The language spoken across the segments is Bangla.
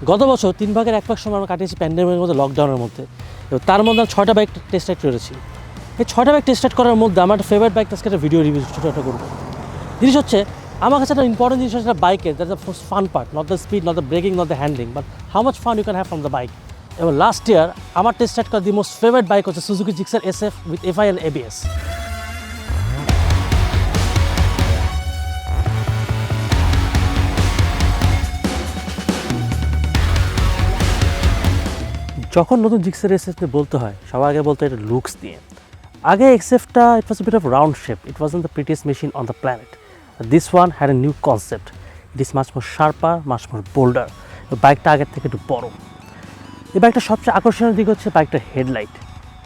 গত বছর 3 ভাগের 1 ভাগ সময় আমরা কাটিয়েছি প্যান্ডেমিকের মধ্যে, লকডাউনের মধ্যে। এবং তার মধ্যে আমি 6টা বাইক টেস্ট রাইড করেছি। এই 6টা বাইক টেস্ট রাইড করার মধ্যে আমার একটা ফেভারিট বাইক আজকে একটা ভিডিও রিভিউ ছোটো একটা করবো। জিনিস হচ্ছে আমার কাছে একটা ইম্পর্টেন্ট জিনিস হচ্ছে বাইকের that the fun part, not the speed, not the braking, not the handling, but how much fun you can have from the bike. এবং লাস্ট ইয়ার আমার টেস্ট রাইড করা দি মোস্ট ফেভারিট বাইক হচ্ছে Suzuki Gixxer SF with FI and ABS। যখন নতুন জিক্সার SF নিয়ে বলতে হয়, সবার আগে বলতে এটা লুকস নিয়ে। আগে XF-টা it was a bit of round shape, it wasn't the prettiest machine on the planet. This one had a new concept, it is much more sharper, much more bolder. বাইকটা আগের থেকে একটু বড়। এই বাইকটার সবচেয়ে আকর্ষণীয় দিক হচ্ছে বাইকটার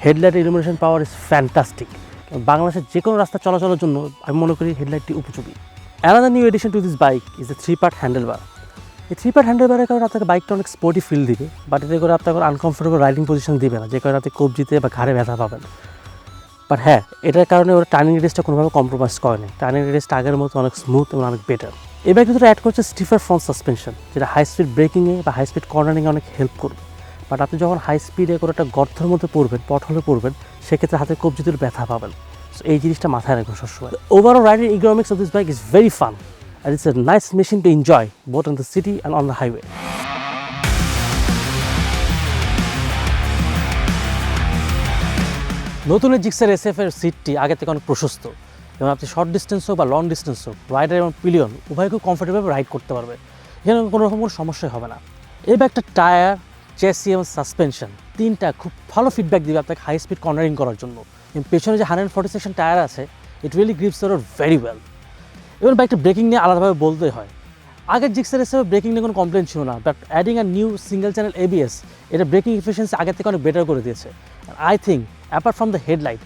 হেডলাইটের ইলুমিনেশন পাওয়ার ইজ ফ্যান্টাস্টিক। বাংলাদেশের যে কোনো রাস্তা চলাচলের জন্য আমি মনে করি হেডলাইটটি উপযোগী। Another new addition to this bike is a 3-part handlebar. এই 3-part হ্যান্ডেলবারের কারণে আপনাকে বাইকটা অনেক স্পোর্টি ফিল দিবে, বাট এতে করে আপনাকে আনকমফোর্টেবল রাইডিং পজিশন দিবে না, যে কারণে আপনি কবজিতে বা ঘাড়ে ব্যথা পাবেন। বাট হ্যাঁ, এটার কারণে ওরা টার্নিং রেডিয়াসটা কোনোভাবে কম্প্রোমাইজ করেনি। টার্নিং রেডিয়াসটা আগের মতো অনেক স্মুথ এবং অনেক বেটার। এই বাইকের ভিতরে অ্যাড করছে স্টিফার ফ্রন্ট সাসপেনশন, যেটা হাই স্পিড ব্রেকিংয়ে বা হাই স্পিড কর্নারিংয়ে অনেক হেল্প করবে। বাট আপনি যখন হাই স্পিডে করে একটা গর্তের মধ্যে পড়বেন, পটহলে পড়বেন, সেক্ষেত্রে হাতের কবজিতে ব্যথা পাবেন। সো এই জিনিসটা মাথায় রাখবেন সবসময়। Overall riding economics of this bike is very fun and it's a nice machine to enjoy both on the city and on the highway. নতুন জিক্সার SF এর সিটটি আগে থেকে অনেক প্রশস্ত এবং আপনি শর্ট ডিস্টেন্স হোক বা লং ডিস্টেন্স হোক, রাইডার এবং পিলিয়ন উভয় খুব কমফোর্টেবল রাইড করতে পারবে। এখানে কোনো রকম কোনো সমস্যাই হবে না। এই বাইকটা টায়ার, চেসি এবং সাসপেনশন তিনটা খুব ভালো ফিডব্যাক দিবে আপনাকে হাই স্পিড কর্নারিং করার জন্য। এবং পেছনে যে 140 সেকশন টায়ার আছে, it really grips the road very well. এবার বাইকটা ব্রেকিং নিয়ে আলাদাভাবে বলতে হয়। আগের জিক্সার SF ব্রেকিং নিয়ে কোনো কমপ্লেন ছিল না, but adding a new single channel ABS এটা ব্রেকিং এফিসিয়েন্সি আগের থেকে অনেক বেটার করে দিয়েছে। I think apart from the headlight,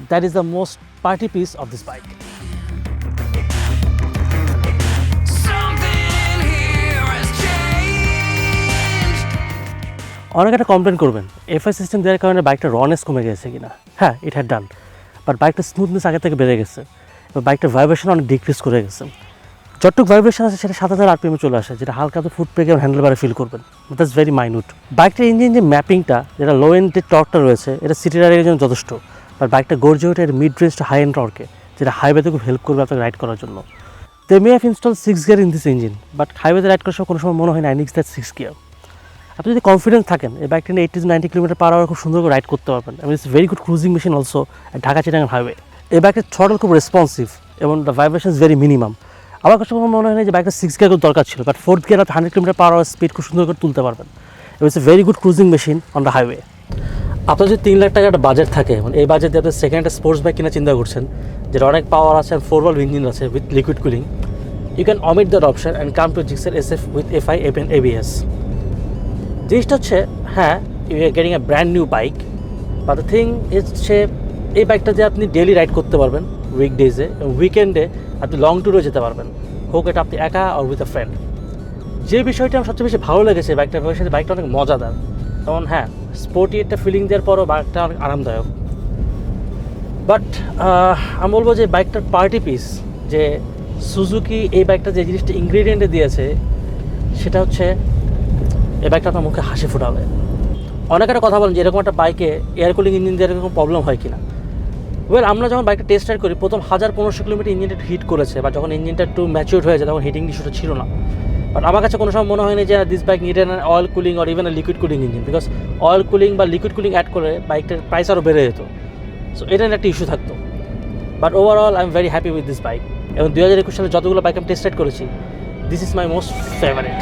that is the most party piece of this bike. অনেক একটা কমপ্লেন করবেন FI সিস্টেম দেওয়ার কারণে বাইকটা রনেস কমে গেছে কিনা। হ্যাঁ, ইট হ্যাড ডান, বাট বাইকটার স্মুথনেস আগের থেকে বেড়ে গেছে। বাইকটার ভাইব্রেশন অনেক ডিক্রিজ করে গেছে। যতটুকু ভাইব্রেশন আছে সেটা 7000 RPM চলে আসে, যেটা হালকা আপনি ফুট ব্রেক এবং হ্যান্ডেলবারে ফিল করবেন। That's very minute. বাইকটার ইঞ্জিন যে ম্যাপিংটা, যেটা লো এন্ড যে টর্কটা রয়েছে, এটা সিটি রাইডের জন্য যথেষ্ট। বাট বাইকটা গর্জে ওঠে mid range to high end টর্কে, যেটা হাইওয়েতে খুব হেল্প করবে আপনাকে রাইড করার জন্য। They may have install 6 gear in this engine, but হাইওয়েতে রাইড করার সময় কোনো সময় মনে হয় না 6 গিয়ার। আপনি যদি কনফিডেন্স থাকেন এই বাইকটা নিয়ে 80 to 90 km/h খুব সুন্দর করে রাইড করতে পারবেন। এবং it's very good cruising machine also Dhaka Chittagong highway. এই বাইকের থ্রটল খুব রেসপন্সিভ এবং the vibration is very minimum. আমার কাছে মনে হয় না যে বাইকটা 6 গিয়ার দরকার ছিল, বাট 4th গিয়ার আপনি 100 km/h স্পিড খুব সুন্দর করে তুলতে পারবেন। It's a very good cruising machine on the highway. আপনার যদি 3 লাখ টাকা একটা বাজেট থাকে, মানে এই বাজেট দিয়ে আপনি সেকেন্ড একটা স্পোর্টস বাইক কিনা চিন্তা করছেন, যেটা অনেক পাওয়ার আছে, 4 valve ইঞ্জিন আছে with liquid cooling, you can omit that option and come to Gixxer SF with FI and ABS. জিনিসটা হচ্ছে, হ্যাঁ, you are getting a brand new bike, but the thing is এই বাইকটা দিয়ে আপনি ডেলি রাইড করতে পারবেন উইকডেজে, এবং উইকেন্ডে আপনি লং ট্যুরে যেতে পারবেন, হোক এটা আপনি একা আর উইথ আ ফ্রেন্ড। যে বিষয়টা আমার সবচেয়ে বেশি ভালো লেগেছে বাইকটার সাথে, বাইকটা অনেক মজাদার। যেমন হ্যাঁ, স্পোর্টি একটা ফিলিং দেওয়ার পরও বাইকটা অনেক আরামদায়ক। বাট আমি বলবো যে বাইকটার পার্টি পিস, যে সুজুকি এই বাইকটা যে জিনিসটা ইনগ্রিডিয়েন্টে দিয়েছে, সেটা হচ্ছে এই বাইকটা আপনার মুখে হাসি ফোটাবে। অনেক একটা কথা বলেন যে এরকম একটা বাইকে এয়ার কুলিং ইঞ্জিন দিয়ে এরকম প্রবলেম হয় কিনা। আমরা যখন বাইকটা টেস্ট রাইড করি, প্রথম 1000-1500 কিলোমিটার ইঞ্জিনটা একটু হিট করেছে, বা যখন ইঞ্জিনটা একটু ম্যাচিউর হয়ে যায় তখন হিটিং ইস্যুটা ছিল না। বাট আমার কাছে কোনো সময় মনে হয়নি যে this bike need an oil cooling or even liquid cooling engine, because oil cooling বা লিকুইড কুলিং অ্যাড করে বাইকটার প্রাইস আরও বেড়ে যেত। সো এটা একটা ইস্যু থাকতো। But overall I am very happy with this bike. এবং 2021 সালে যতগুলো বাইক আমি টেস্ট রাইড করেছি, this is my most favourite.